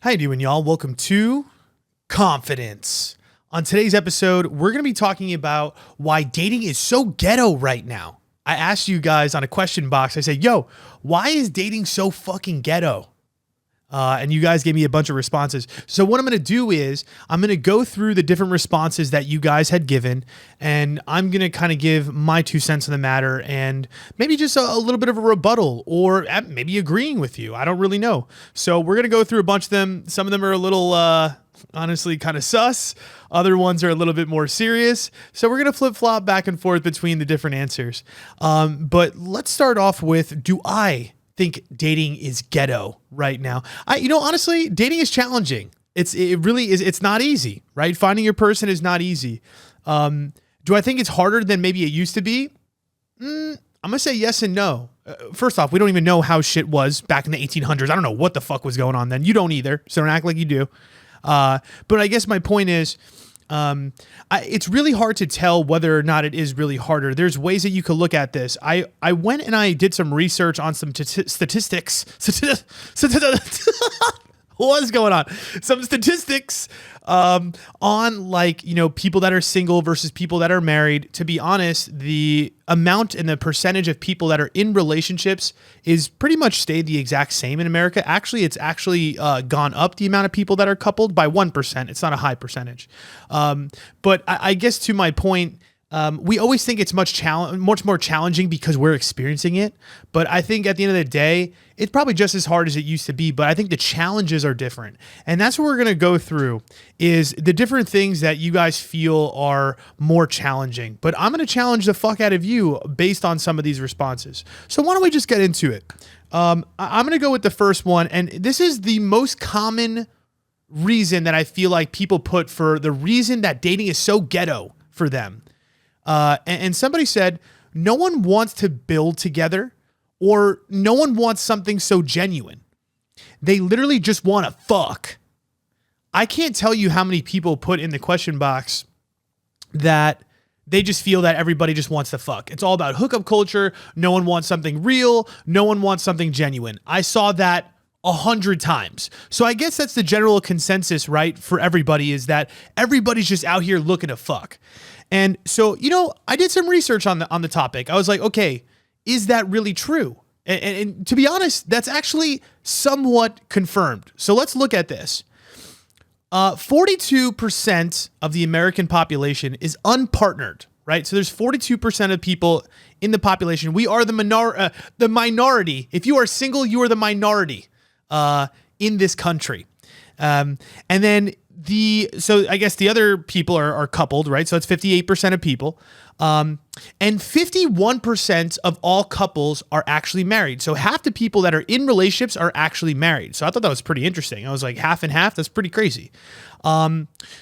How you doing, y'all? Welcome to Confidence. On today's episode, we're going to be talking about why dating is so ghetto right now. I asked you guys on a question box, I said, yo, why is dating so fucking ghetto? And you guys gave me a bunch of responses. So what I'm going to do is I'm going to go through the different responses that you guys had given, and I'm going to kind of give my 2 cents on the matter and maybe just a little bit of a rebuttal or maybe agreeing with you. I don't really know. So we're going to go through a bunch of them. Some of them are a little, honestly, kind of sus. Other ones are a little bit more serious. So we're going to flip-flop back and forth between the different answers. But let's start off with, do I think dating is ghetto right now? Honestly, dating is challenging. It really is. It's not easy, right? Finding your person is not easy. Do I think it's harder than maybe it used to be? I'm gonna say yes and no. First off, we don't even know how shit was back in the 1800s. I don't know what the fuck was going on then. You don't either, so don't act like you do. But I guess my point is, it's really hard to tell whether or not it is really harder. There's ways that you could look at this. I went and I did some research on some statistics. What's going on? Some statistics on people that are single versus people that are married. To be honest, the amount and the percentage of people that are in relationships is pretty much stayed the exact same in America. Actually, it's gone up, the amount of people that are coupled, by 1%. It's not a high percentage. But I guess to my point, we always think it's much more challenging because we're experiencing it. But I think at the end of the day, it's probably just as hard as it used to be. But I think the challenges are different. And that's what we're going to go through, is the different things that you guys feel are more challenging. But I'm going to challenge the fuck out of you based on some of these responses. So why don't we just get into it? I'm going to go with the first one. And this is the most common reason that I feel like people put for the reason that dating is so ghetto for them. And somebody said, no one wants to build together, or no one wants something so genuine. They literally just want to fuck. I can't tell you how many people put in the question box that they just feel that everybody just wants to fuck. It's all about hookup culture. No one wants something real. No one wants something genuine. I saw that 100 times. So I guess that's the general consensus, right? For everybody, is that everybody's just out here looking to fuck. And so, I did some research on the topic. I was like, okay, is that really true? And to be honest, that's actually somewhat confirmed. So let's look at this. 42% of the American population is unpartnered, right? So there's 42% of people in the population. We are the minority. If you are single, you are the minority in this country. And then so I guess the other people are coupled, right? So it's 58% of people. And 51% of all couples are actually married. So half the people that are in relationships are actually married. So I thought that was pretty interesting. I was like, half and half, that's pretty crazy.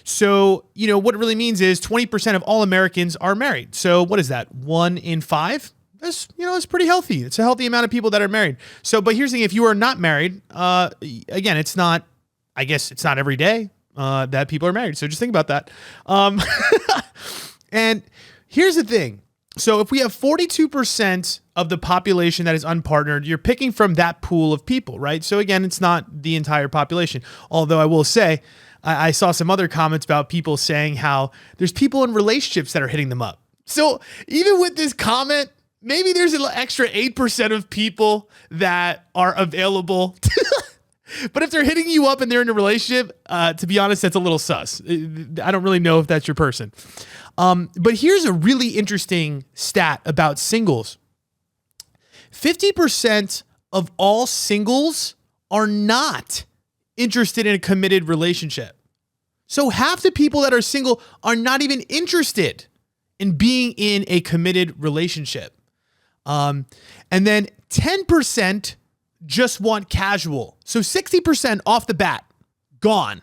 So, what it really means is 20% of all Americans are married. So what is that? 1 in 5? That's, it's pretty healthy. It's a healthy amount of people that are married. So, but here's the thing, if you are not married, again, it's not every day that people are married. So just think about that. And here's the thing. So if we have 42% of the population that is unpartnered, you're picking from that pool of people, right? So again, it's not the entire population. Although I will say, I saw some other comments about people saying how there's people in relationships that are hitting them up. So even with this comment, maybe there's an extra 8% of people that are available. But if they're hitting you up and they're in a relationship, to be honest, that's a little sus. I don't really know if that's your person. But here's a really interesting stat about singles. 50% of all singles are not interested in a committed relationship. So half the people that are single are not even interested in being in a committed relationship. And then 10% just want casual. So 60% off the bat, gone.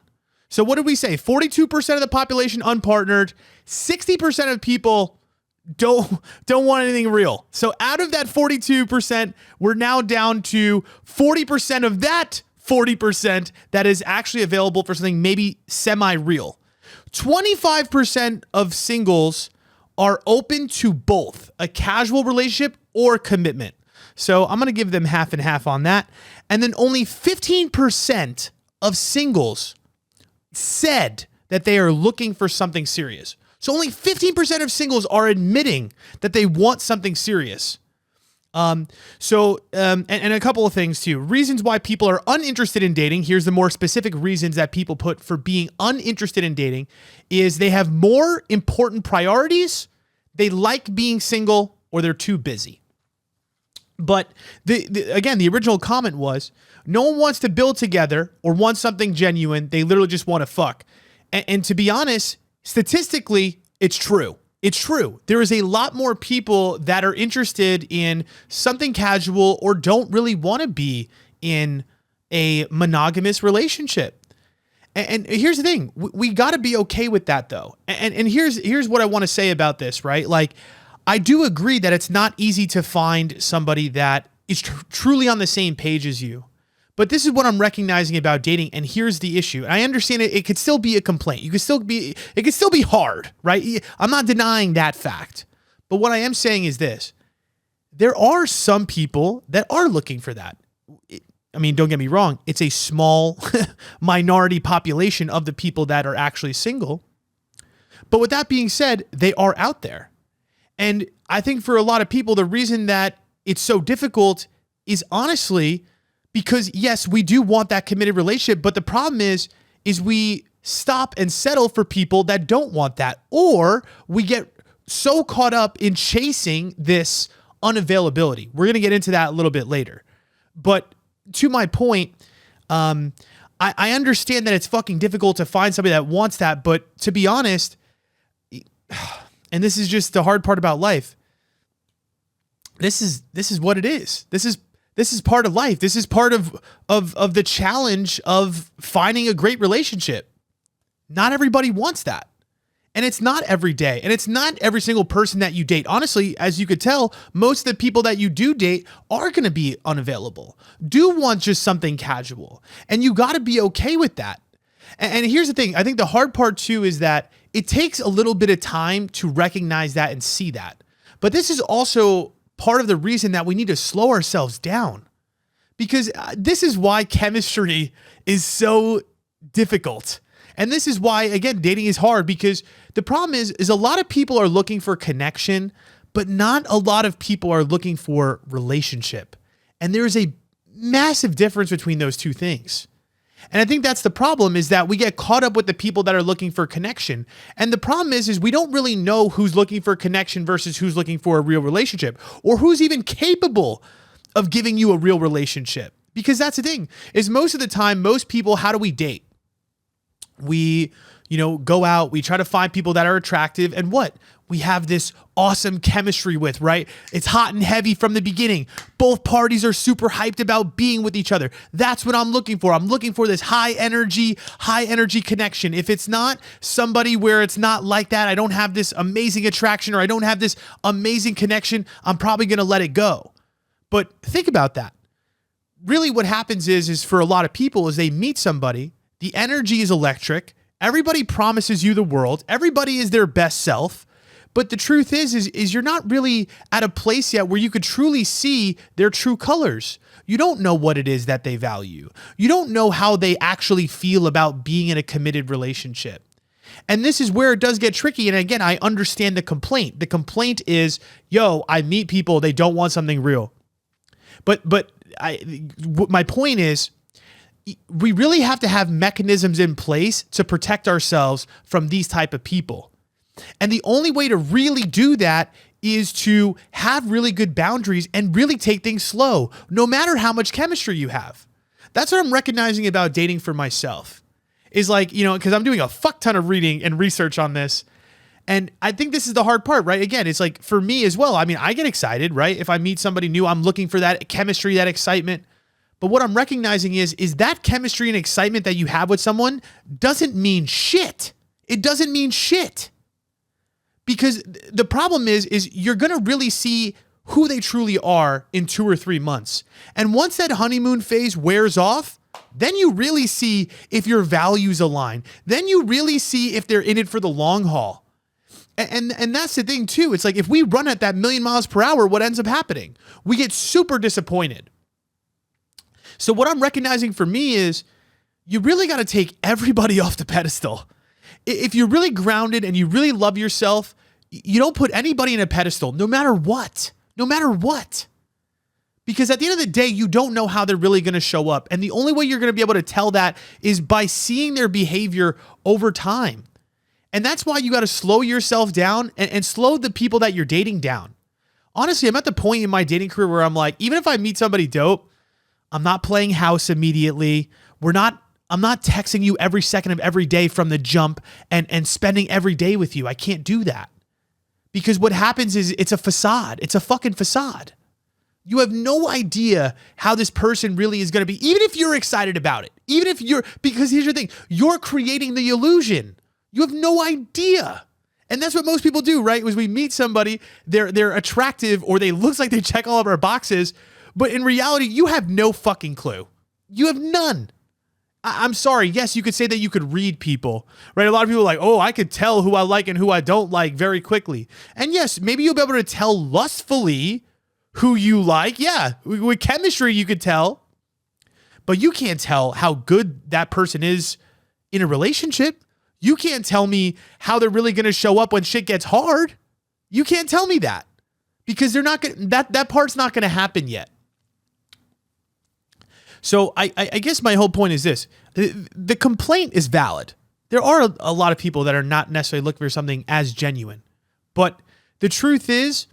So what did we say? 42% of the population unpartnered, 60% of people don't want anything real. So out of that 42%, we're now down to 40% of that 40% that is actually available for something maybe semi-real. 25% of singles are open to both a casual relationship or commitment. So I'm going to give them half and half on that. And then only 15% of singles said that they are looking for something serious. So only 15% of singles are admitting that they want something serious. And a couple of things too. Reasons why people are uninterested in dating. Here's the more specific reasons that people put for being uninterested in dating is they have more important priorities, they like being single, or they're too busy. But again, the original comment was, no one wants to build together or want something genuine. They literally just want to fuck. And to be honest, statistically, it's true. It's true. There is a lot more people that are interested in something casual or don't really want to be in a monogamous relationship. And here's the thing. We got to be okay with that, though. And here's what I want to say about this, right? Like, I do agree that it's not easy to find somebody that is truly on the same page as you. But this is what I'm recognizing about dating, and here's the issue. And I understand it could still be a complaint. It could still be hard, right? I'm not denying that fact. But what I am saying is this. There are some people that are looking for that. I mean, don't get me wrong. It's a small minority population of the people that are actually single. But with that being said, they are out there. And I think for a lot of people, the reason that it's so difficult is honestly because, yes, we do want that committed relationship, but the problem is we stop and settle for people that don't want that, or we get so caught up in chasing this unavailability. We're going to get into that a little bit later. But to my point, I understand that it's fucking difficult to find somebody that wants that, but to be honest, and this is just the hard part about life, this is what it is. This is part of life. This is part of the challenge of finding a great relationship. Not everybody wants that. And it's not every day. And it's not every single person that you date. Honestly, as you could tell, most of the people that you do date are going to be unavailable, do want just something casual. And you got to be okay with that. And here's the thing. I think the hard part too is that it takes a little bit of time to recognize that and see that. But this is also part of the reason that we need to slow ourselves down, because this is why chemistry is so difficult. And this is why, again, dating is hard, because the problem is a lot of people are looking for connection, but not a lot of people are looking for relationship. And there's a massive difference between those two things. And I think that's the problem, is that we get caught up with the people that are looking for connection. And the problem is we don't really know who's looking for connection versus who's looking for a real relationship, or who's even capable of giving you a real relationship. Because that's the thing, is most of the time, most people, how do we date? We, go out, we try to find people that are attractive, and what? We have this awesome chemistry with, right? It's hot and heavy from the beginning. Both parties are super hyped about being with each other. That's what I'm looking for. I'm looking for this high energy connection. If it's not somebody where it's not like that, I don't have this amazing attraction, or I don't have this amazing connection, I'm probably going to let it go. But think about that. Really what happens is for a lot of people is they meet somebody, the energy is electric, everybody promises you the world, everybody is their best self. But the truth is you're not really at a place yet where you could truly see their true colors. You don't know what it is that they value. You don't know how they actually feel about being in a committed relationship. And this is where it does get tricky. And again, I understand the complaint. The complaint is, I meet people, they don't want something real. But my point is, we really have to have mechanisms in place to protect ourselves from these type of people. And the only way to really do that is to have really good boundaries and really take things slow, no matter how much chemistry you have. That's what I'm recognizing about dating for myself, is like, because I'm doing a fuck ton of reading and research on this. And I think this is the hard part, right? Again, it's like for me as well. I mean, I get excited, right? If I meet somebody new, I'm looking for that chemistry, that excitement. But what I'm recognizing is that chemistry and excitement that you have with someone doesn't mean shit. It doesn't mean shit. Because the problem is you're going to really see who they truly are in 2 or 3 months. And once that honeymoon phase wears off, then you really see if your values align. Then you really see if they're in it for the long haul. And that's the thing too. It's like if we run at that 1,000,000 miles per hour, what ends up happening? We get super disappointed. So what I'm recognizing for me is, you really got to take everybody off the pedestal. If you're really grounded and you really love yourself, you don't put anybody in a pedestal, no matter what. No matter what. Because at the end of the day, you don't know how they're really going to show up. And the only way you're going to be able to tell that is by seeing their behavior over time. And that's why you got to slow yourself down and slow the people that you're dating down. Honestly, I'm at the point in my dating career where I'm like, even if I meet somebody dope, I'm not playing house immediately. I'm not texting you every second of every day from the jump and spending every day with you. I can't do that. Because what happens is it's a facade. It's a fucking facade. You have no idea how this person really is going to be, even if you're excited about it. Because here's the thing, you're creating the illusion. You have no idea. And that's what most people do, right? Was we meet somebody, they're attractive or they looks like they check all of our boxes, but in reality, you have no fucking clue. You have none. I'm sorry. Yes, you could say that you could read people, right? A lot of people are like, oh, I could tell who I like and who I don't like very quickly. And yes, maybe you'll be able to tell lustfully who you like. Yeah, with chemistry, you could tell. But you can't tell how good that person is in a relationship. You can't tell me how they're really going to show up when shit gets hard. You can't tell me that. Because they're not going that part's not going to happen yet. So I guess my whole point is this. The complaint is valid. There are a lot of people that are not necessarily looking for something as genuine. But the truth is,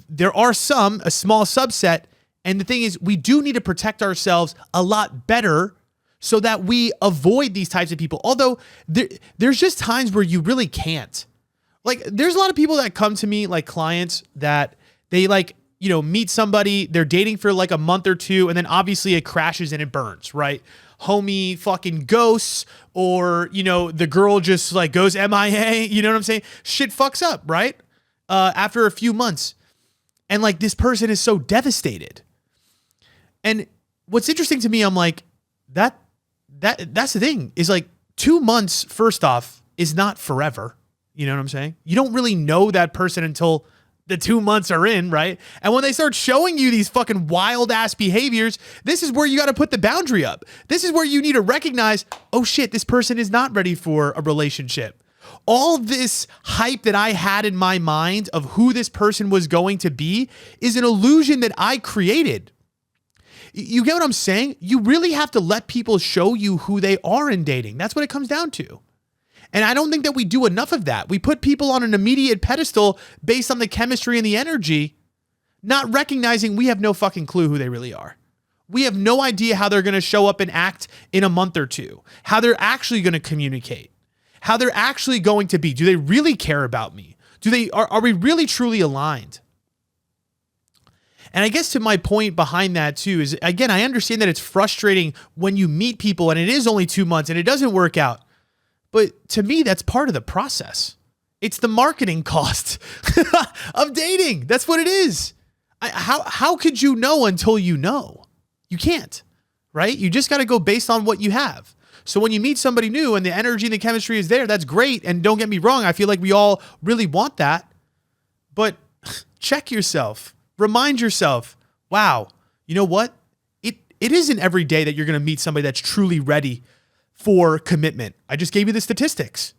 there are a small subset. And the thing is, we do need to protect ourselves a lot better so that we avoid these types of people. Although there's just times where you really can't. Like, there's a lot of people that come to me, like clients, that they meet somebody, they're dating for like a month or two, and then obviously it crashes and it burns, right? Homie fucking ghosts, or, the girl just like goes MIA, you know what I'm saying? Shit fucks up, right? After a few months. And like, this person is so devastated. And what's interesting to me, I'm like, that's the thing, is like 2 months, first off, is not forever. You know what I'm saying? You don't really know that person until the 2 months are in, right? And when they start showing you these fucking wild ass behaviors, this is where you got to put the boundary up. This is where you need to recognize, oh shit, this person is not ready for a relationship. All this hype that I had in my mind of who this person was going to be is an illusion that I created. You get what I'm saying? You really have to let people show you who they are in dating. That's what it comes down to. And I don't think that we do enough of that. We put people on an immediate pedestal based on the chemistry and the energy, not recognizing we have no fucking clue who they really are. We have no idea how they're going to show up and act in a month or two, how they're actually going to communicate, how they're actually going to be. Do they really care about me? Are we really truly aligned? And I guess to my point behind that too is, again, I understand that it's frustrating when you meet people and it is only 2 months and it doesn't work out. But to me, that's part of the process. It's the marketing cost of dating. That's what it is. How could you know until you know? You can't, right? You just got to go based on what you have. So when you meet somebody new and the energy and the chemistry is there, that's great. And don't get me wrong, I feel like we all really want that. But check yourself. Remind yourself, wow, you know what? It isn't every day that you're going to meet somebody that's truly ready for commitment. I just gave you the statistics.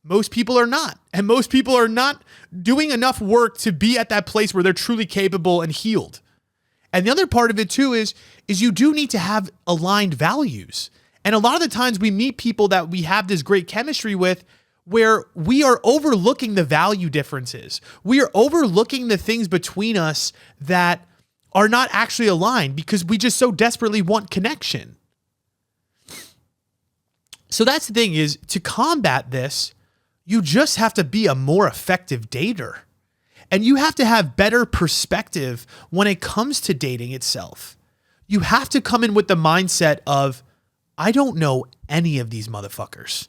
Most people are not. And most people are not doing enough work to be at that place where they're truly capable and healed. And the other part of it too is you do need to have aligned values. And a lot of the times we meet people that we have this great chemistry with where we are overlooking the value differences. We are overlooking the things between us that are not actually aligned because we just so desperately want connection. So that's the thing, is to combat this, you just have to be a more effective dater. And you have to have better perspective when it comes to dating itself. You have to come in with the mindset of, I don't know any of these motherfuckers.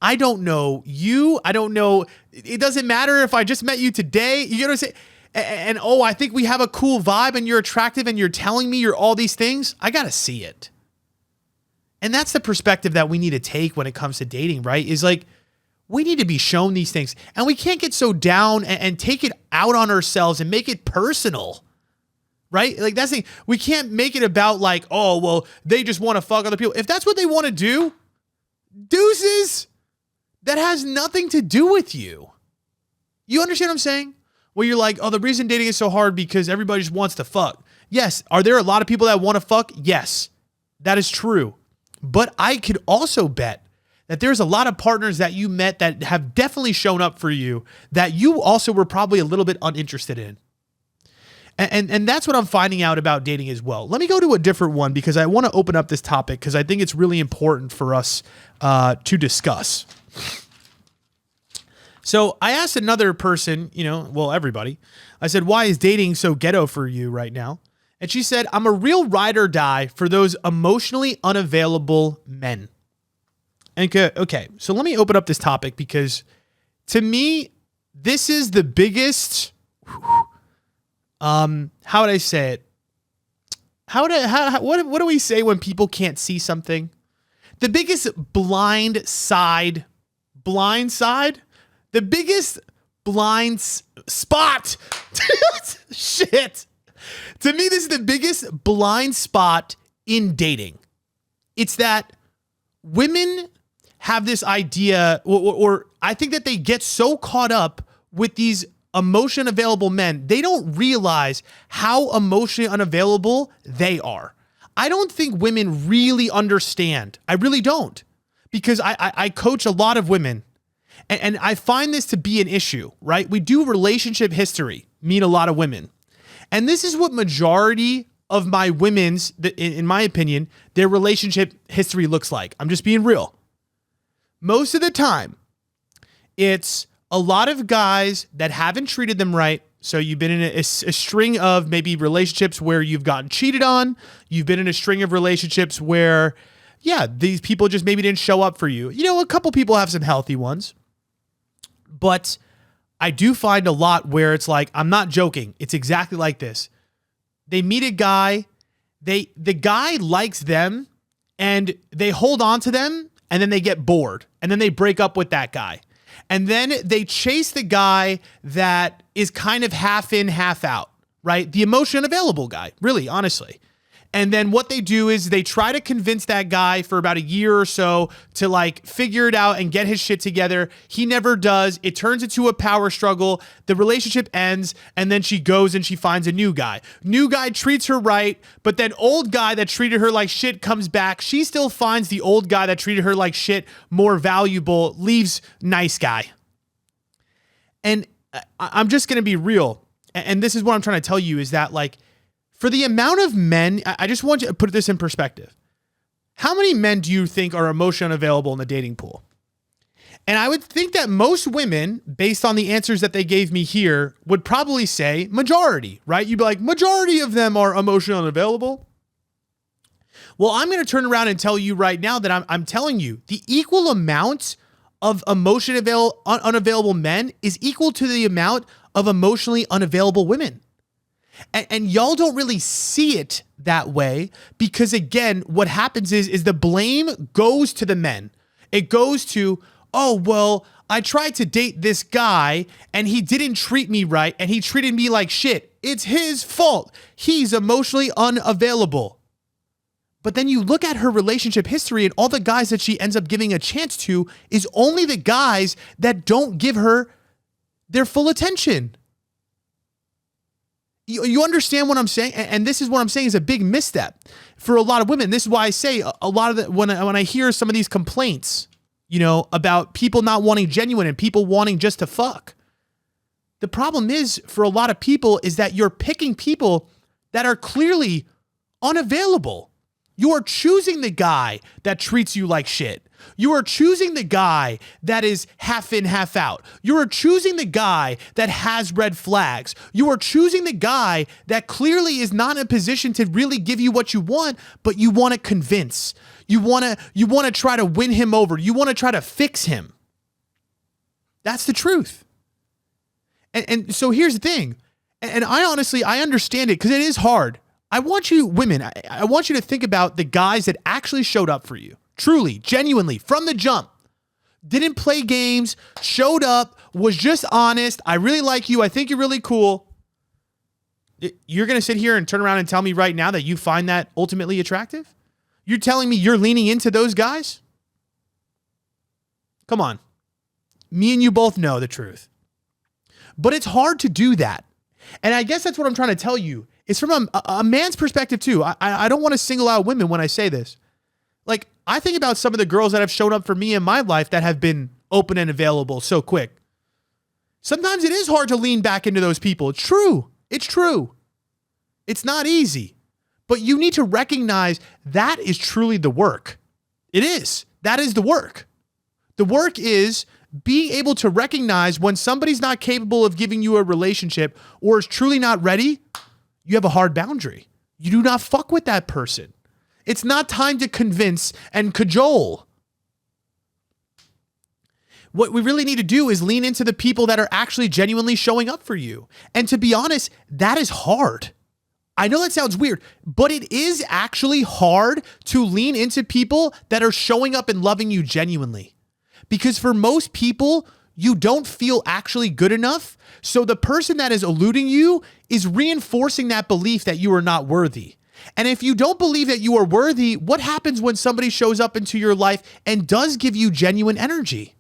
I don't know you. I don't know. It doesn't matter if I just met you today. You know what I'm saying? And oh, I think we have a cool vibe and you're attractive and you're telling me you're all these things. I got to see it. And that's the perspective that we need to take when it comes to dating, right? Is like, we need to be shown these things, and we can't get so down and take it out on ourselves and make it personal. right? Like that's the thing. We can't make it about like, oh, well, they just want to fuck other people. If that's what they want to do, deuces, that has nothing to do with you. You understand what I'm saying? Where you're like, oh, the reason dating is so hard because everybody just wants to fuck. Yes. Are there a lot of people that want to fuck? Yes, that is true. But I could also bet that there's a lot of partners that you met that have definitely shown up for you that you also were probably a little bit uninterested in. And that's what I'm finding out about dating as well. Let me go to a different one because I want to open up this topic because I think it's really important for us to discuss. So I asked another person, everybody, I said, why is dating so ghetto for you right now? And she said, I'm a real ride or die for those emotionally unavailable men. And okay, so let me open up this topic because to me, this is the biggest, how would I say it? What do we say when people can't see something? The biggest blind side, the biggest blind spot. Shit. To me, this is the biggest blind spot in dating. It's that women have this idea, or I think that they get so caught up with these emotion available men, they don't realize how emotionally unavailable they are. I don't think women really understand. I really don't. Because I coach a lot of women and I find this to be an issue, right? We do relationship history, meet a lot of women. And this is what majority of my women's, in my opinion, their relationship history looks like. I'm just being real. Most of the time, it's a lot of guys that haven't treated them right. So you've been in a string of maybe relationships where you've gotten cheated on. You've been in a string of relationships where, yeah, these people just maybe didn't show up for you. A couple people have some healthy ones. But I do find a lot where it's like, I'm not joking. It's exactly like this. They meet a guy, the guy likes them and they hold on to them and then they get bored and then they break up with that guy. And then they chase the guy that is kind of half in, half out, right? The emotion available guy, really, honestly. And then what they do is they try to convince that guy for about a year or so to like figure it out and get his shit together. He never does. It turns into a power struggle. The relationship ends and then she goes and she finds a new guy. New guy treats her right, but then old guy that treated her like shit comes back. She still finds the old guy that treated her like shit more valuable, leaves nice guy. And I'm just going to be real. And this is what I'm trying to tell you is that like, for the amount of men, I just want you to put this in perspective. How many men do you think are emotionally unavailable in the dating pool? And I would think that most women, based on the answers that they gave me here, would probably say majority, right? You'd be like, majority of them are emotionally unavailable. Well, I'm going to turn around and tell you right now that I'm telling you the equal amount of unavailable men is equal to the amount of emotionally unavailable women. And y'all don't really see it that way because, again, what happens is the blame goes to the men. It goes to, oh, well, I tried to date this guy and he didn't treat me right and he treated me like shit. It's his fault. He's emotionally unavailable. But then you look at her relationship history and all the guys that she ends up giving a chance to is only the guys that don't give her their full attention. You understand what I'm saying? And this is what I'm saying is a big misstep for a lot of women. This is why I say a lot of when I hear some of these complaints, about people not wanting genuine and people wanting just to fuck. The problem is for a lot of people is that you're picking people that are clearly unavailable. You are choosing the guy that treats you like shit. You are choosing the guy that is half in, half out. You are choosing the guy that has red flags. You are choosing the guy that clearly is not in a position to really give you what you want, but you want to convince. You want to try to win him over. You want to try to fix him. That's the truth. And so here's the thing. And I understand it because it is hard. I want you, women, I want you to think about the guys that actually showed up for you. Truly, genuinely, from the jump. Didn't play games, showed up, was just honest. I really like you. I think you're really cool. You're going to sit here and turn around and tell me right now that you find that ultimately attractive? You're telling me you're leaning into those guys? Come on. Me and you both know the truth. But it's hard to do that. And I guess that's what I'm trying to tell you. It's from a man's perspective too. I don't want to single out women when I say this. Like, I think about some of the girls that have shown up for me in my life that have been open and available so quick. Sometimes it is hard to lean back into those people. It's true. It's true. It's not easy. But you need to recognize that is truly the work. It is. That is the work. The work is being able to recognize when somebody's not capable of giving you a relationship or is truly not ready, you have a hard boundary. You do not fuck with that person. It's not time to convince and cajole. What we really need to do is lean into the people that are actually genuinely showing up for you. And to be honest, that is hard. I know that sounds weird, but it is actually hard to lean into people that are showing up and loving you genuinely. Because for most people, you don't feel actually good enough. So the person that is eluding you is reinforcing that belief that you are not worthy. And if you don't believe that you are worthy, what happens when somebody shows up into your life and does give you genuine energy?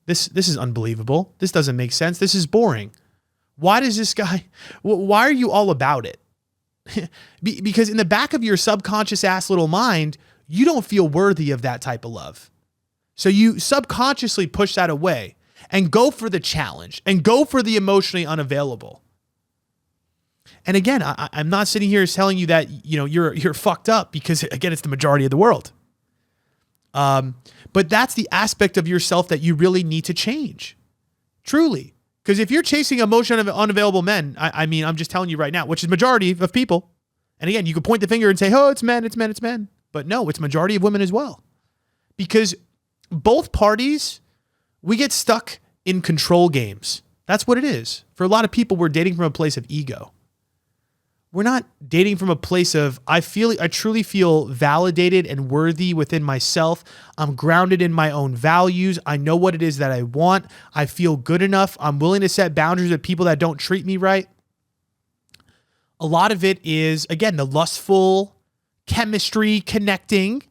This is unbelievable. This doesn't make sense. This is boring. Why does this guy, why are you all about it? Because in the back of your subconscious ass little mind, you don't feel worthy of that type of love. So you subconsciously push that away and go for the challenge and go for the emotionally unavailable. And again, I'm not sitting here telling you that, you're fucked up, because again, it's the majority of the world. But that's the aspect of yourself that you really need to change. Truly. Because if you're chasing emotionally unavailable men, I'm just telling you right now, which is majority of people. And again, you could point the finger and say, oh, it's men, it's men, it's men. But no, it's majority of women as well. Because both parties, we get stuck in control games. That's what it is. For a lot of people, we're dating from a place of ego. We're not dating from a place of, I truly feel validated and worthy within myself. I'm grounded in my own values. I know what it is that I want. I feel good enough. I'm willing to set boundaries with people that don't treat me right. A lot of it is, again, the lustful chemistry connecting,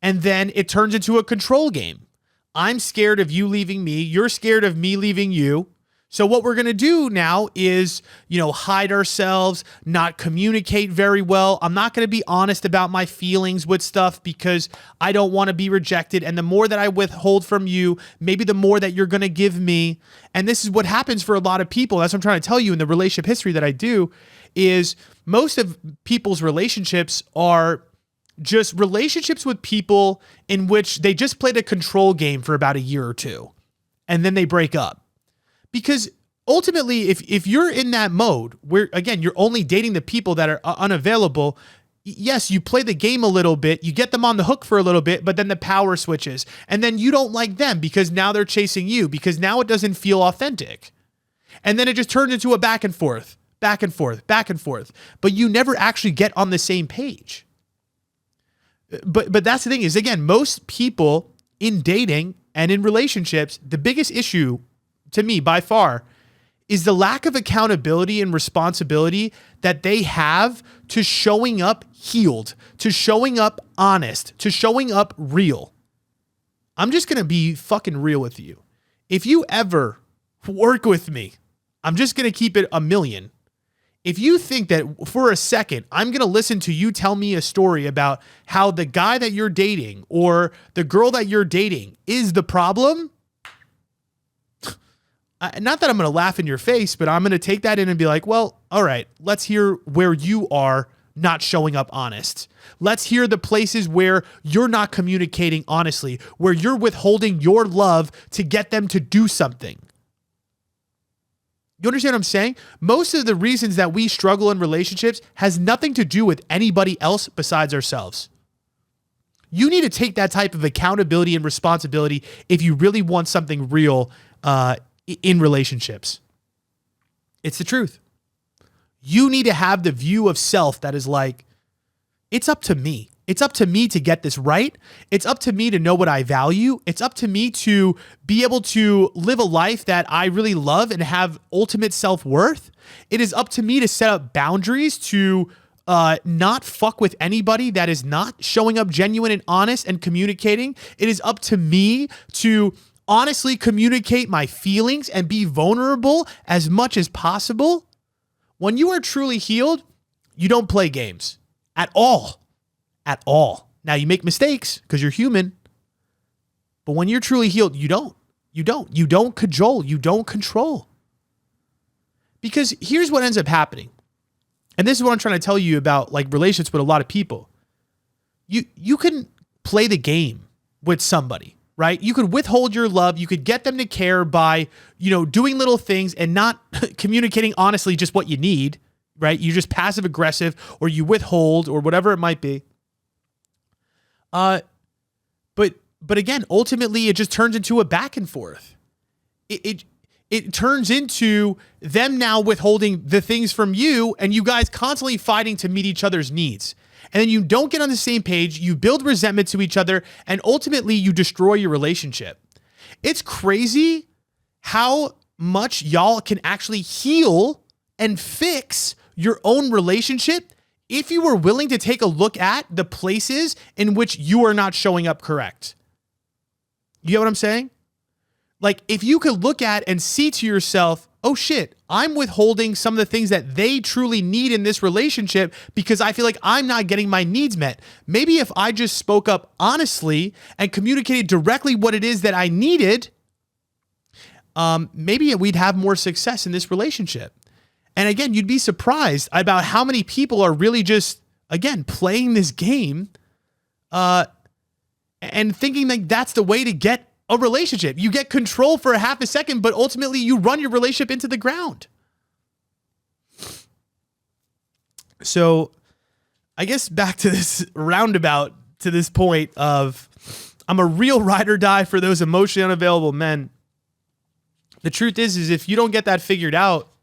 and then it turns into a control game. I'm scared of you leaving me. You're scared of me leaving you. So what we're going to do now is, hide ourselves, not communicate very well. I'm not going to be honest about my feelings with stuff because I don't want to be rejected. And the more that I withhold from you, maybe the more that you're going to give me. And this is what happens for a lot of people. That's what I'm trying to tell you in the relationship history that I do, is most of people's relationships are just relationships with people in which they just played a control game for about a year or two, and then they break up. Because ultimately, if you're in that mode where, again, you're only dating the people that are unavailable, yes, you play the game a little bit, you get them on the hook for a little bit, but then the power switches. And then you don't like them because now they're chasing you, because now it doesn't feel authentic. And then it just turns into a back and forth, back and forth, back and forth. But you never actually get on the same page. But that's the thing is, again, most people in dating and in relationships, the biggest issue to me by far is the lack of accountability and responsibility that they have to showing up healed, to showing up honest, to showing up real. I'm just going to be fucking real with you. If you ever work with me, I'm just going to keep it a million. If you think that for a second, I'm going to listen to you tell me a story about how the guy that you're dating or the girl that you're dating is the problem, not that I'm going to laugh in your face, but I'm going to take that in and be like, well, all right, let's hear where you are not showing up honest. Let's hear the places where you're not communicating honestly, where you're withholding your love to get them to do something. You understand what I'm saying? Most of the reasons that we struggle in relationships has nothing to do with anybody else besides ourselves. You need to take that type of accountability and responsibility if you really want something real in relationships. It's the truth. You need to have the view of self that is like, it's up to me. It's up to me to get this right. It's up to me to know what I value. It's up to me to be able to live a life that I really love and have ultimate self-worth. It is up to me to set up boundaries to not fuck with anybody that is not showing up genuine and honest and communicating. It is up to me to honestly communicate my feelings and be vulnerable as much as possible. When you are truly healed, you don't play games at all. At all. Now you make mistakes because you're human, but when you're truly healed, you don't cajole, you don't control. Because here's what ends up happening. And this is what I'm trying to tell you about, like, relationships with a lot of people. You can play the game with somebody, right? You could withhold your love. You could get them to care by, doing little things and not communicating honestly just what you need, right? You're just passive aggressive, or you withhold, or whatever it might be. But again, ultimately it just turns into a back and forth. It turns into them now withholding the things from you, and you guys constantly fighting to meet each other's needs. And then you don't get on the same page, you build resentment to each other, and ultimately you destroy your relationship. It's crazy how much y'all can actually heal and fix your own relationship if you were willing to take a look at the places in which you are not showing up correct. You get what I'm saying? Like, if you could look at and see to yourself, oh shit, I'm withholding some of the things that they truly need in this relationship because I feel like I'm not getting my needs met. Maybe if I just spoke up honestly and communicated directly what it is that I needed, maybe we'd have more success in this relationship. And again, you'd be surprised about how many people are really just, again, playing this game and thinking like that's the way to get a relationship. You get control for a half a second, but ultimately you run your relationship into the ground. So I guess back to this roundabout, to this point of I'm a real ride or die for those emotionally unavailable men. The truth is if you don't get that figured out,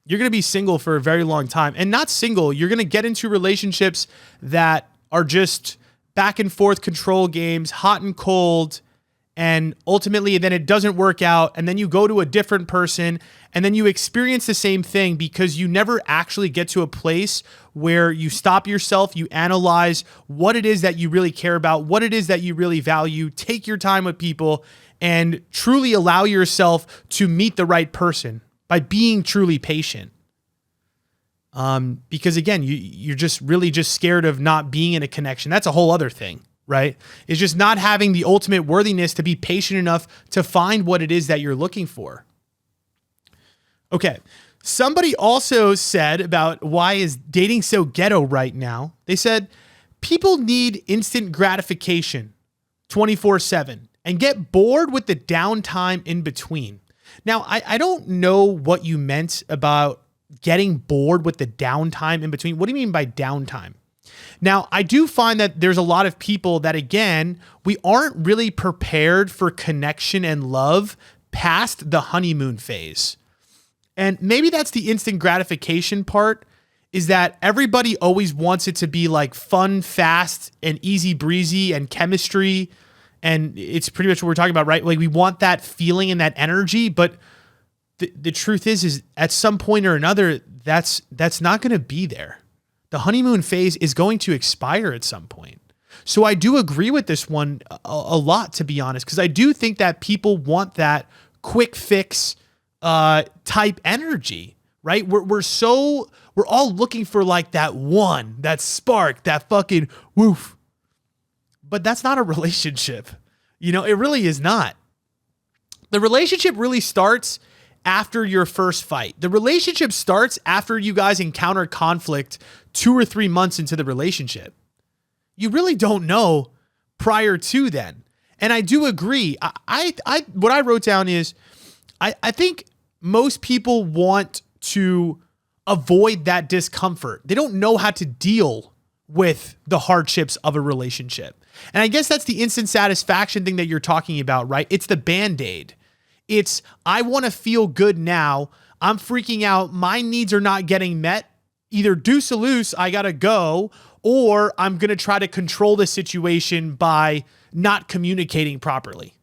you're going to be single for a very long time. And not single, you're going to get into relationships that are just back and forth control games, hot and cold, and ultimately then it doesn't work out, and then you go to a different person, and then you experience the same thing because you never actually get to a place where you stop yourself, you analyze what it is that you really care about, what it is that you really value, take your time with people, and truly allow yourself to meet the right person by being truly patient. Because again, you're just really just scared of not being in a connection. That's a whole other thing, right? It's just not having the ultimate worthiness to be patient enough to find what it is that you're looking for. Okay. Somebody also said about why is dating so ghetto right now? They said people need instant gratification 24/7 and get bored with the downtime in between. Now, I don't know what you meant about getting bored with the downtime in between. What do you mean by downtime? Now, I do find that there's a lot of people that, again, we aren't really prepared for connection and love past the honeymoon phase. And maybe that's the instant gratification part, is that everybody always wants it to be like fun, fast, and easy breezy and chemistry. And it's pretty much what we're talking about, right? Like we want that feeling and that energy, but the truth is at some point or another, that's not going to be there. The honeymoon phase is going to expire at some point. So I do agree with this one a lot, to be honest, because I do think that people want that quick fix type energy, right? We're all looking for like that one, that spark, that fucking woof. But that's not a relationship. It really is not. The relationship really starts after your first fight. The relationship starts after you guys encounter conflict 2 or 3 months into the relationship. You really don't know prior to then. And I do agree. What I wrote down is I think most people want to avoid that discomfort. They don't know how to deal with the hardships of a relationship. And I guess that's the instant satisfaction thing that you're talking about, right? It's the Band-Aid. It's, I want to feel good now. I'm freaking out. My needs are not getting met. Either deuce or loose, I got to go, or I'm going to try to control the situation by not communicating properly.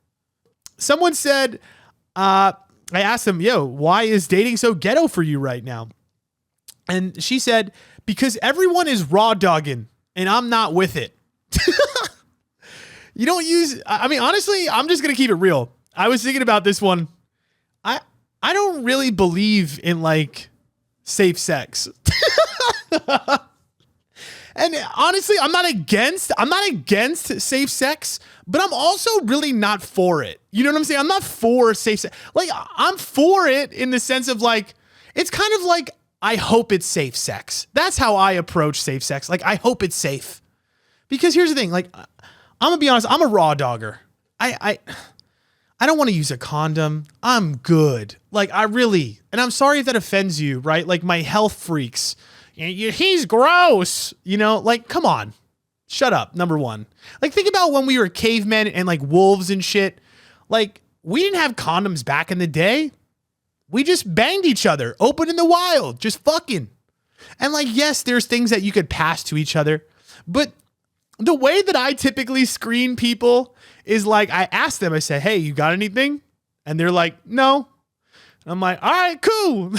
Someone said, I asked them, yo, why is dating so ghetto for you right now? And she said, because everyone is raw dogging and I'm not with it. You don't use, I mean, honestly, I'm just going to keep it real. I was thinking about this one. I don't really believe in like safe sex. And honestly, I'm not against safe sex, but I'm also really not for it. You know what I'm saying? I'm not for safe sex. Like, I'm for it in the sense of like, it's kind of like, I hope it's safe sex. That's how I approach safe sex. Like, I hope it's safe. Because here's the thing, like, I'm gonna be honest, I'm a raw dogger. I don't want to use a condom. I'm good. Like, and I'm sorry if that offends you, right? Like, my health freaks. He's gross. You know, like, come on. Shut up, number one. Like, think about when we were cavemen and like wolves and shit. Like, we didn't have condoms back in the day. We just banged each other, open in the wild, just fucking. And like, yes, there's things that you could pass to each other. But the way that I typically screen people is like, I ask them, I say, hey, you got anything? And they're like, no. I'm like, all right, cool.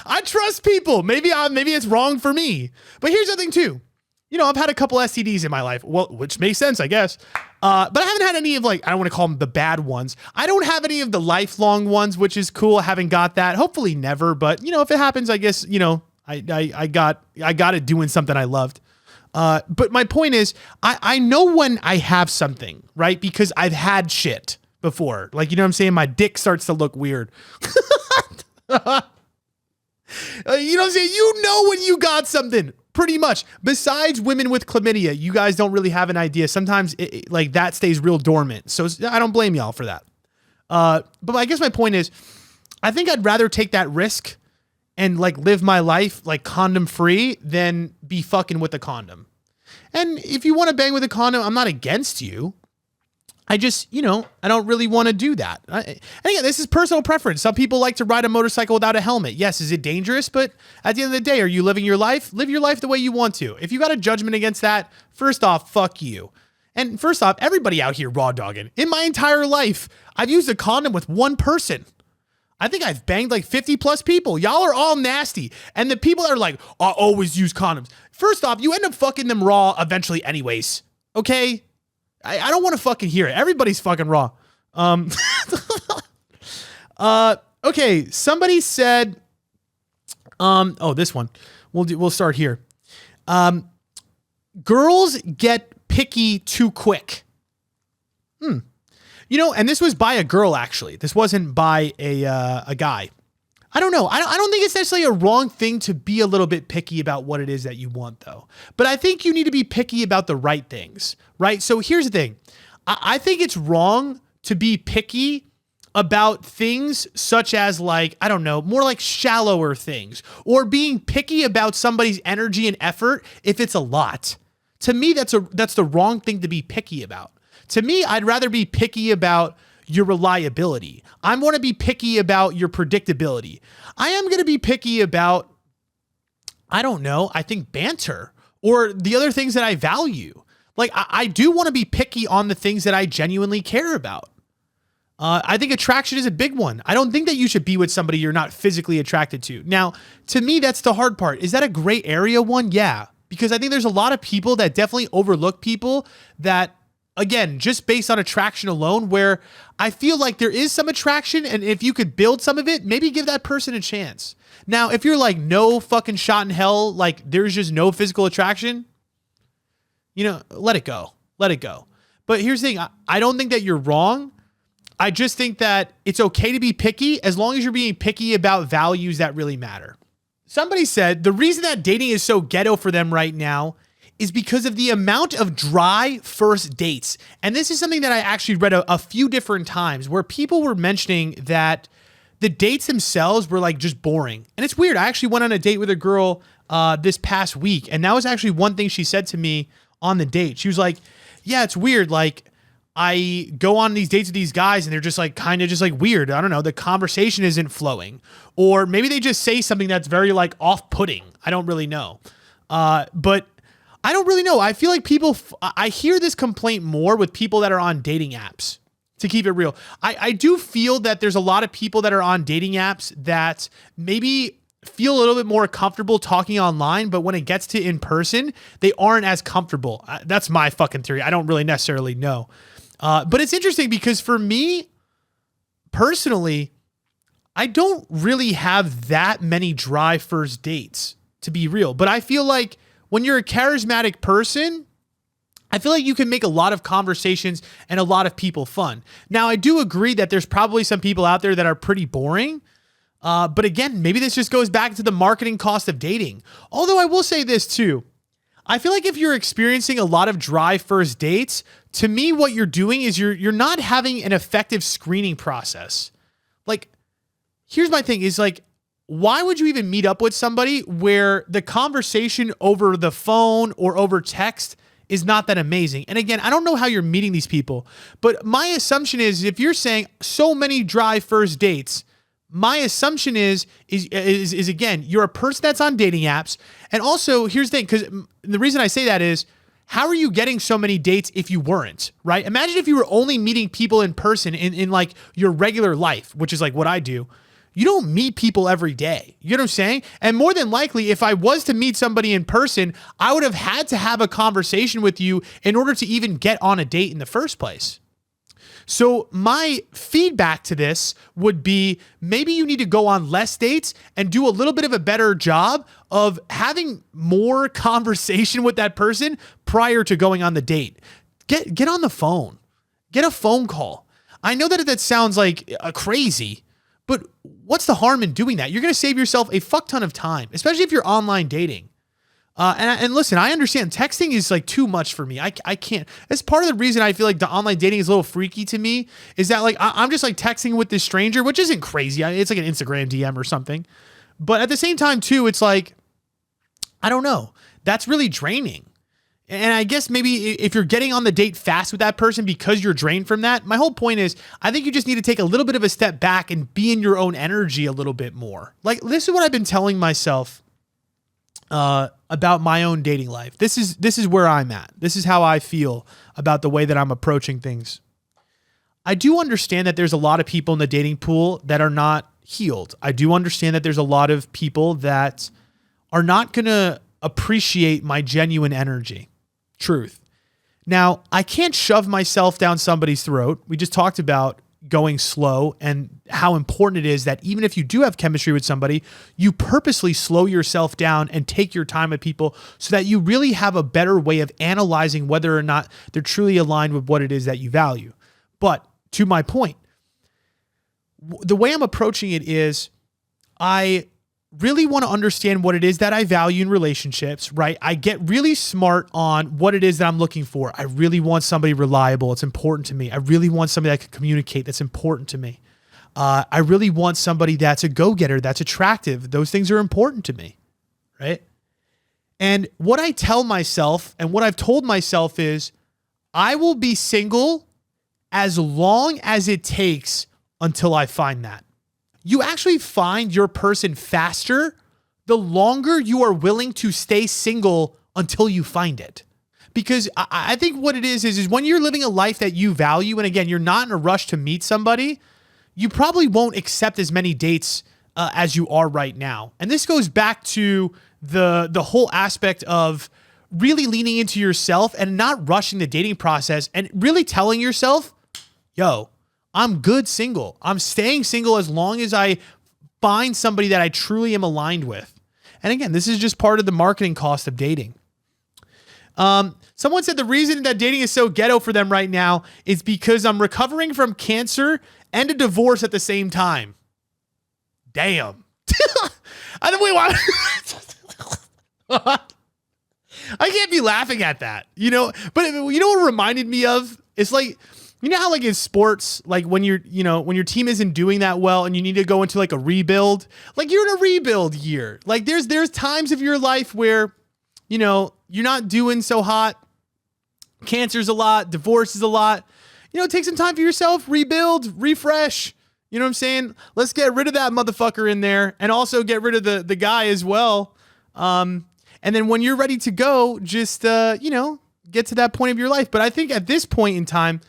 I trust people. Maybe it's wrong for me. But here's the thing too. You know, I've had a couple STDs in my life, well, which makes sense, I guess. But I haven't had any of like, I don't want to call them the bad ones. I don't have any of the lifelong ones, which is cool. I haven't got that. Hopefully never. But you know, if it happens, I guess, you know, I got it doing something I loved. But my point is, I know when I have something, right? Because I've had shit before. Like, you know what I'm saying? My dick starts to look weird. You know what I'm saying? You know when you got something, pretty much. Besides women with chlamydia, you guys don't really have an idea. Sometimes like that stays real dormant. So I don't blame y'all for that. But I guess my point is, I think I'd rather take that risk and like live my life like condom free than be fucking with a condom. And if you want to bang with a condom, I'm not against you. I just, you know, I don't really want to do that. And again, this is personal preference. Some people like to ride a motorcycle without a helmet. Yes, is it dangerous? But at the end of the day, are you living your life? Live your life the way you want to. If you got a judgment against that, first off, fuck you. And first off, everybody out here raw dogging. In my entire life, I've used a condom with one person. I think I've banged like 50 plus people. Y'all are all nasty. And the people that are like, I always use condoms. First off, you end up fucking them raw eventually anyways. Okay? I don't want to fucking hear it. Everybody's fucking raw. Okay. Somebody said, this one, we'll start here. Girls get picky too quick. You know, and this was by a girl, actually. This wasn't by a guy. I don't know. I don't think it's necessarily a wrong thing to be a little bit picky about what it is that you want, though. But I think you need to be picky about the right things, right? So here's the thing. I think it's wrong to be picky about things such as like, I don't know, more like shallower things, or being picky about somebody's energy and effort if it's a lot. To me, that's the wrong thing to be picky about. To me, I'd rather be picky about your reliability. I want to be picky about your predictability. I am going to be picky about, I don't know, I think banter or the other things that I value. Like I do want to be picky on the things that I genuinely care about. I think attraction is a big one. I don't think that you should be with somebody you're not physically attracted to. Now, to me, that's the hard part. Is that a gray area one? Yeah. Because I think there's a lot of people that definitely overlook people that, again, just based on attraction alone, where I feel like there is some attraction, and if you could build some of it, maybe give that person a chance. Now, if you're like, no fucking shot in hell, like there's just no physical attraction, you know, let it go. Let it go. But here's the thing. I don't think that you're wrong. I just think that it's okay to be picky as long as you're being picky about values that really matter. Somebody said the reason that dating is so ghetto for them right now is because of the amount of dry first dates. And this is something that I actually read a few different times where people were mentioning that the dates themselves were like just boring. And it's weird. I actually went on a date with a girl this past week. And that was actually one thing she said to me on the date. She was like, yeah, it's weird. Like I go on these dates with these guys and they're just like kind of just like weird. I don't know. The conversation isn't flowing, or maybe they just say something that's very like off-putting. I don't really know. But I don't really know. I feel like I hear this complaint more with people that are on dating apps, to keep it real. I do feel that there's a lot of people that are on dating apps that maybe feel a little bit more comfortable talking online, but when it gets to in person, they aren't as comfortable. That's my fucking theory. I don't really necessarily know. But it's interesting because for me personally, I don't really have that many dry first dates, to be real. But I feel like when you're a charismatic person, I feel like you can make a lot of conversations and a lot of people fun. Now, I do agree that there's probably some people out there that are pretty boring. But again, maybe this just goes back to the marketing cost of dating. Although I will say this too. I feel like if you're experiencing a lot of dry first dates, to me, what you're doing is you're not having an effective screening process. Like, here's my thing is like, why would you even meet up with somebody where the conversation over the phone or over text is not that amazing? And again, I don't know how you're meeting these people, but my assumption is if you're saying so many dry first dates, my assumption is again, you're a person that's on dating apps. And also, here's the thing, because the reason I say that is, how are you getting so many dates if you weren't, right? Imagine if you were only meeting people in person in like your regular life, which is like what I do. You don't meet people every day. You know what I'm saying? And more than likely, if I was to meet somebody in person, I would have had to have a conversation with you in order to even get on a date in the first place. So my feedback to this would be maybe you need to go on less dates and do a little bit of a better job of having more conversation with that person prior to going on the date. Get on the phone. Get a phone call. I know that sounds like crazy, but what's the harm in doing that? You're going to save yourself a fuck ton of time, especially if you're online dating. And listen, I understand texting is like too much for me. I can't. That's part of the reason I feel like the online dating is a little freaky to me, is that like I'm just like texting with this stranger, which isn't crazy. It's like an Instagram DM or something. But at the same time too, it's like, I don't know. That's really draining. And I guess maybe if you're getting on the date fast with that person because you're drained from that, my whole point is I think you just need to take a little bit of a step back and be in your own energy a little bit more. Like, this is what I've been telling myself about my own dating life. This is where I'm at. This is how I feel about the way that I'm approaching things. I do understand that there's a lot of people in the dating pool that are not healed. I do understand that there's a lot of people that are not going to appreciate my genuine energy. Truth. Now, I can't shove myself down somebody's throat. We just talked about going slow and how important it is that even if you do have chemistry with somebody, you purposely slow yourself down and take your time with people so that you really have a better way of analyzing whether or not they're truly aligned with what it is that you value. But to my point, the way I'm approaching it is I really want to understand what it is that I value in relationships, right? I get really smart on what it is that I'm looking for. I really want somebody reliable. It's important to me. I really want somebody that can communicate. That's important to me. I really want somebody that's a go-getter, that's attractive. Those things are important to me, right? And what I tell myself and what I've told myself is I will be single as long as it takes until I find that. You actually find your person faster the longer you are willing to stay single until you find it. Because I think what it is when you're living a life that you value, and again, you're not in a rush to meet somebody, you probably won't accept as many dates as you are right now. And this goes back to the whole aspect of really leaning into yourself and not rushing the dating process and really telling yourself, yo, I'm good single. I'm staying single as long as I find somebody that I truly am aligned with. And again, this is just part of the marketing cost of dating. Someone said the reason that dating is so ghetto for them right now is because I'm recovering from cancer and a divorce at the same time. Damn. I don't wait, I can't be laughing at that, you know, but you know what it reminded me of? It's like, you know how like in sports, like when when your team isn't doing that well and you need to go into like a rebuild, like you're in a rebuild year. Like there's times of your life where, you know, you're not doing so hot. Cancer's a lot, divorce is a lot. You know, take some time for yourself, rebuild, refresh. You know what I'm saying? Let's get rid of that motherfucker in there and also get rid of the guy as well. And then when you're ready to go, just, get to that point of your life. But I think at this point in time,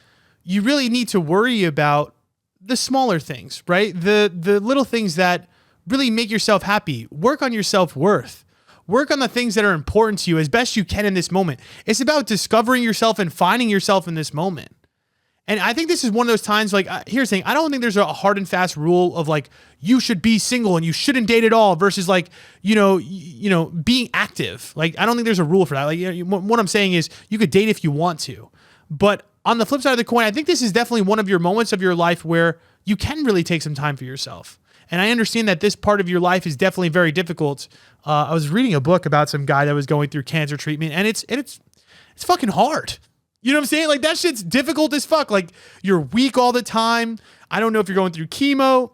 you really need to worry about the smaller things, right? The little things that really make yourself happy. Work on your self-worth. Work on the things that are important to you as best you can in this moment. It's about discovering yourself and finding yourself in this moment. And I think this is one of those times, like, here's the thing. I don't think there's a hard and fast rule of like, you should be single and you shouldn't date at all versus like, being active. Like, I don't think there's a rule for that. Like, what I'm saying is you could date if you want to. But on the flip side of the coin, I think this is definitely one of your moments of your life where you can really take some time for yourself. And I understand that this part of your life is definitely very difficult. I was reading a book about some guy that was going through cancer treatment, and it's fucking hard. You know what I'm saying? Like, that shit's difficult as fuck. Like, you're weak all the time. I don't know if you're going through chemo,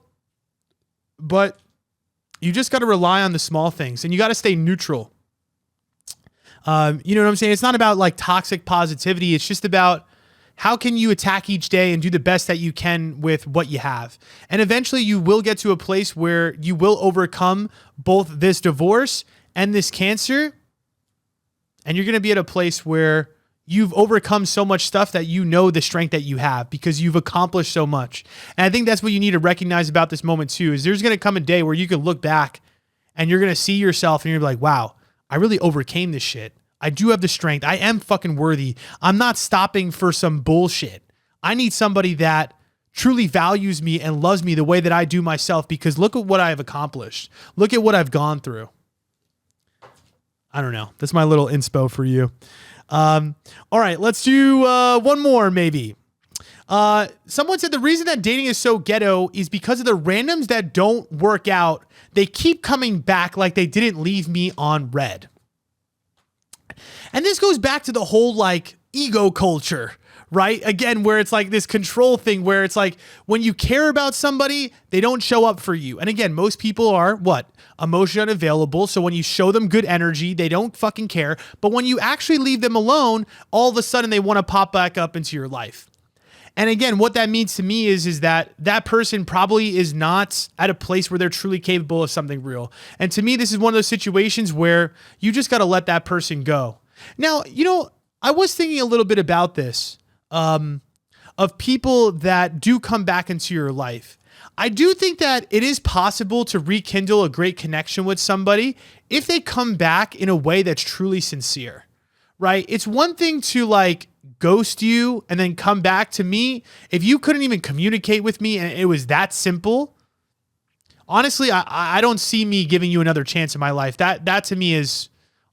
but you just got to rely on the small things, and you got to stay neutral. You know what I'm saying? It's not about like toxic positivity. It's just about how can you attack each day and do the best that you can with what you have. And eventually you will get to a place where you will overcome both this divorce and this cancer. And you're going to be at a place where you've overcome so much stuff that you know the strength that you have because you've accomplished so much. And I think that's what you need to recognize about this moment too, is there's going to come a day where you can look back and you're going to see yourself and you're like, wow, I really overcame this shit. I do have the strength. I am fucking worthy. I'm not stopping for some bullshit. I need somebody that truly values me and loves me the way that I do myself because look at what I have accomplished. Look at what I've gone through. I don't know. That's my little inspo for you. All right, let's do one more maybe. Someone said the reason that dating is so ghetto is because of the randoms that don't work out. They keep coming back like they didn't leave me on red. And this goes back to the whole like ego culture, right? Again, where it's like this control thing where it's like when you care about somebody, they don't show up for you. And again, most people are what? Emotionally unavailable. So when you show them good energy, they don't fucking care. But when you actually leave them alone, all of a sudden they want to pop back up into your life. And again, what that means to me is that person probably is not at a place where they're truly capable of something real. And to me, this is one of those situations where you just got to let that person go. Now, I was thinking a little bit about this, of people that do come back into your life. I do think that it is possible to rekindle a great connection with somebody if they come back in a way that's truly sincere, right? It's one thing to like ghost you and then come back. To me, if you couldn't even communicate with me and it was that simple, honestly, I don't see me giving you another chance in my life. That to me is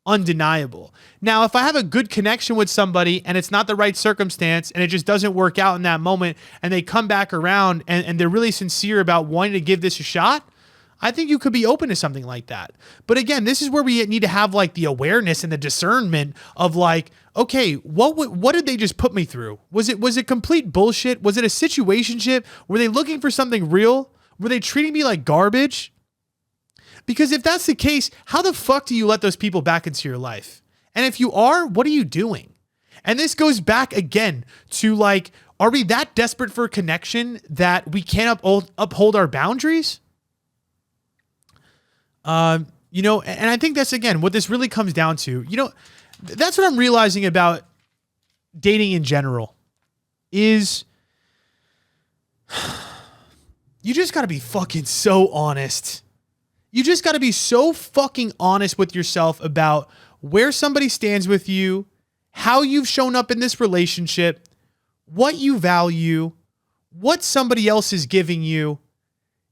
undeniable. Now, if I have a good connection with somebody and it's not the right circumstance and it just doesn't work out in that moment and they come back around and they're really sincere about wanting to give this a shot, I think you could be open to something like that. But again, this is where we need to have like the awareness and the discernment of like, okay, what did they just put me through? Was it complete bullshit? Was it a situationship? Were they looking for something real? Were they treating me like garbage? Because if that's the case, how the fuck do you let those people back into your life? And if you are, what are you doing? And this goes back again to like, are we that desperate for connection that we can't uphold our boundaries? And I think that's, again, what this really comes down to. That's what I'm realizing about dating in general is you just got to be fucking so honest. You just got to be so fucking honest with yourself about where somebody stands with you, how you've shown up in this relationship, what you value, what somebody else is giving you,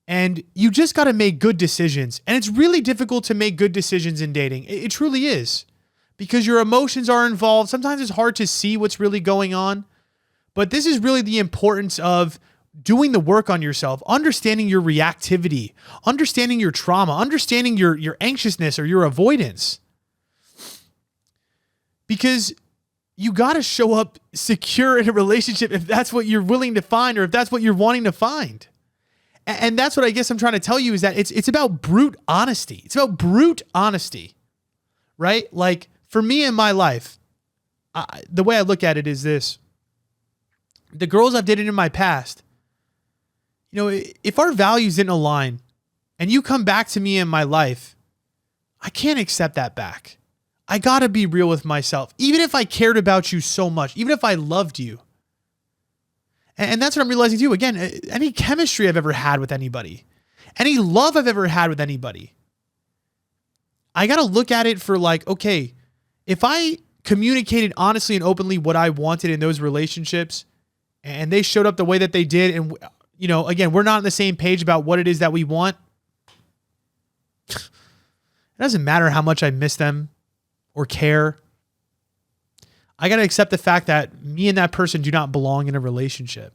and you just got to make good decisions. And it's really difficult to make good decisions in dating. It truly is, because your emotions are involved. Sometimes it's hard to see what's really going on, but this is really the importance of doing the work on yourself, understanding your reactivity, understanding your trauma, understanding your anxiousness or your avoidance. Because you got to show up secure in a relationship if that's what you're willing to find or if that's what you're wanting to find. And that's what I guess I'm trying to tell you is that it's about brute honesty. It's about brute honesty, right? Like for me in my life, the way I look at it is this. The girls I've dated in my past, if our values didn't align and you come back to me in my life, I can't accept that back. I got to be real with myself. Even if I cared about you so much, even if I loved you. And that's what I'm realizing too. Again, any chemistry I've ever had with anybody, any love I've ever had with anybody, I got to look at it for like, okay, if I communicated honestly and openly what I wanted in those relationships and they showed up the way that they did, and, you know, again, we're not on the same page about what it is that we want, it doesn't matter how much I miss them or care. I got to accept the fact that me and that person do not belong in a relationship.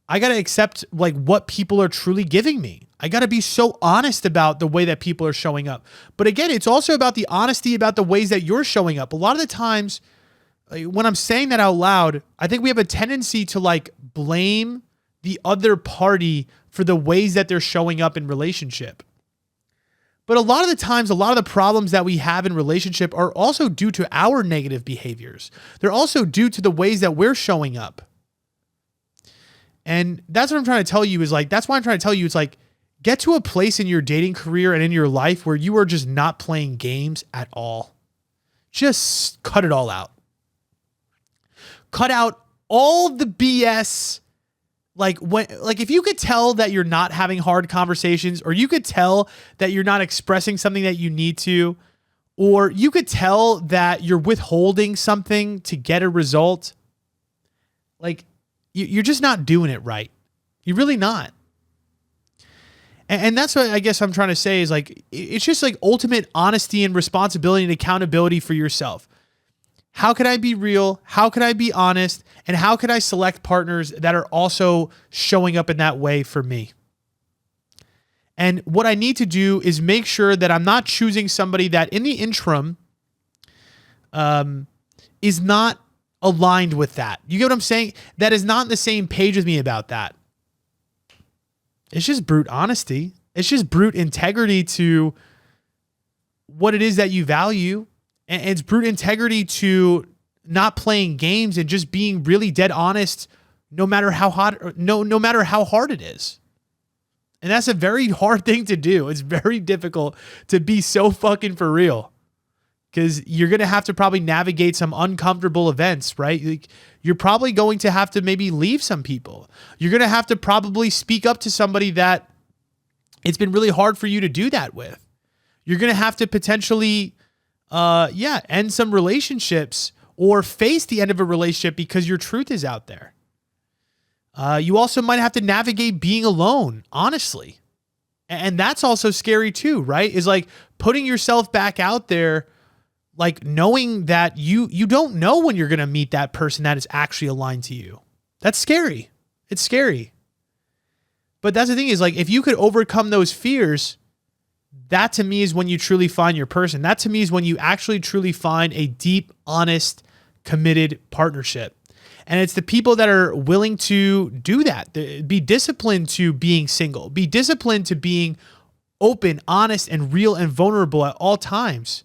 I got to accept like what people are truly giving me. I got to be so honest about the way that people are showing up. But again, it's also about the honesty about the ways that you're showing up. A lot of the times when I'm saying that out loud, I think we have a tendency to like blame the other party for the ways that they're showing up in relationship. But a lot of the times, a lot of the problems that we have in relationship are also due to our negative behaviors. They're also due to the ways that we're showing up. And that's what I'm trying to tell you is like, that's why I'm trying to tell you, it's like, get to a place in your dating career and in your life where you are just not playing games at all. Just cut it all out. Cut out all the BS. Like if you could tell that you're not having hard conversations, or you could tell that you're not expressing something that you need to, or you could tell that you're withholding something to get a result, like you're just not doing it right. You're really not. And that's what I guess I'm trying to say is like, it's just like ultimate honesty and responsibility and accountability for yourself. How could I be real? How could I be honest? And how could I select partners that are also showing up in that way for me? And what I need to do is make sure that I'm not choosing somebody that in the interim is not aligned with that. You get what I'm saying? That is not on the same page with me about that. It's just brute honesty. It's just brute integrity to what it is that you value. And it's brute integrity to not playing games and just being really dead honest, no matter how hot, no matter how hard it is. And that's a very hard thing to do. It's very difficult to be so fucking for real, because you're going to have to probably navigate some uncomfortable events, right? Like, you're probably going to have to maybe leave some people. You're going to have to probably speak up to somebody that it's been really hard for you to do that with. You're going to have to potentially end some relationships or face the end of a relationship because your truth is out there. You also might have to navigate being alone, honestly. And that's also scary too, right? Is like putting yourself back out there, like knowing that you don't know when you're going to meet that person that is actually aligned to you. That's scary. It's scary. But that's the thing is like, if you could overcome those fears, that to me is when you truly find your person. That to me is when you actually truly find a deep, honest, committed partnership. And it's the people that are willing to do that. Be disciplined to being single. Be disciplined to being open, honest, and real and vulnerable at all times.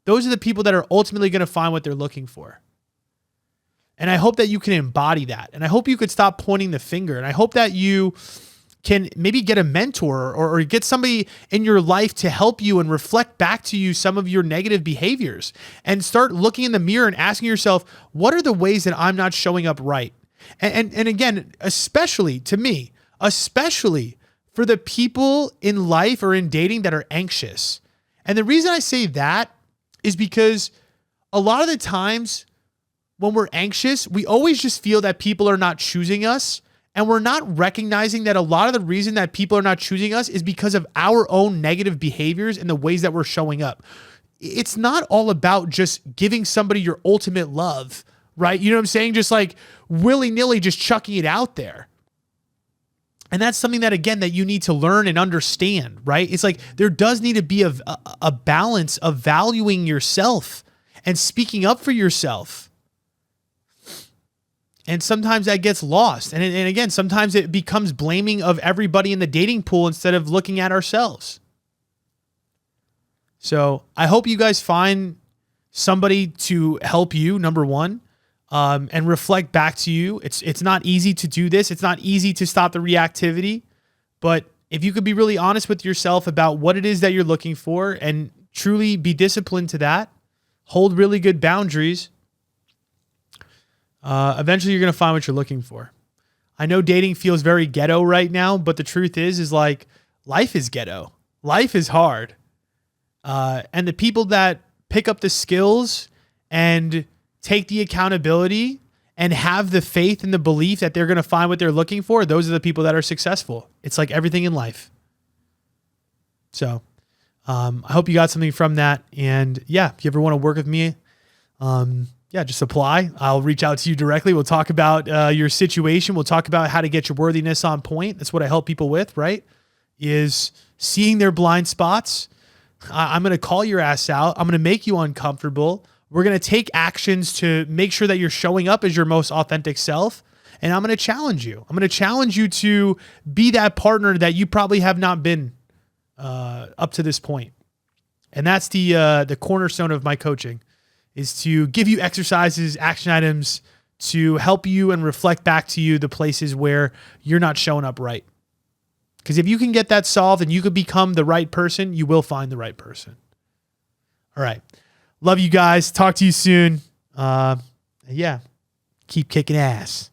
Those are the people that are ultimately going to find what they're looking for. And I hope that you can embody that. And I hope you could stop pointing the finger. And I hope that you can maybe get a mentor or get somebody in your life to help you and reflect back to you some of your negative behaviors, and start looking in the mirror and asking yourself, what are the ways that I'm not showing up right? And again, especially to me, especially for the people in life or in dating that are anxious. And the reason I say that is because a lot of the times when we're anxious, we always just feel that people are not choosing us. And we're not recognizing that a lot of the reason that people are not choosing us is because of our own negative behaviors and the ways that we're showing up. It's not all about just giving somebody your ultimate love, right? You know what I'm saying? Just like willy-nilly just chucking it out there. And that's something that, again, that you need to learn and understand, right? It's like there does need to be a balance of valuing yourself and speaking up for yourself. And sometimes that gets lost. And again, sometimes it becomes blaming of everybody in the dating pool instead of looking at ourselves. So I hope you guys find somebody to help you, number one, and reflect back to you. It's not easy to do this. It's not easy to stop the reactivity. But if you could be really honest with yourself about what it is that you're looking for and truly be disciplined to that, hold really good boundaries, eventually you're going to find what you're looking for. I know dating feels very ghetto right now, but the truth is like life is ghetto. Life is hard. And the people that pick up the skills and take the accountability and have the faith and the belief that they're going to find what they're looking for, those are the people that are successful. It's like everything in life. So I hope you got something from that. And yeah, if you ever want to work with me, just apply. I'll reach out to you directly. We'll talk about your situation. We'll talk about how to get your worthiness on point. That's what I help people with, right? Is seeing their blind spots. I'm going to call your ass out. I'm going to make you uncomfortable. We're going to take actions to make sure that you're showing up as your most authentic self. And I'm going to challenge you. I'm going to challenge you to be that partner that you probably have not been up to this point. And that's the cornerstone of my coaching, is to give you exercises, action items to help you and reflect back to you the places where you're not showing up right. Because if you can get that solved and you could become the right person, you will find the right person. All right. Love you guys. Talk to you soon. Keep kicking ass.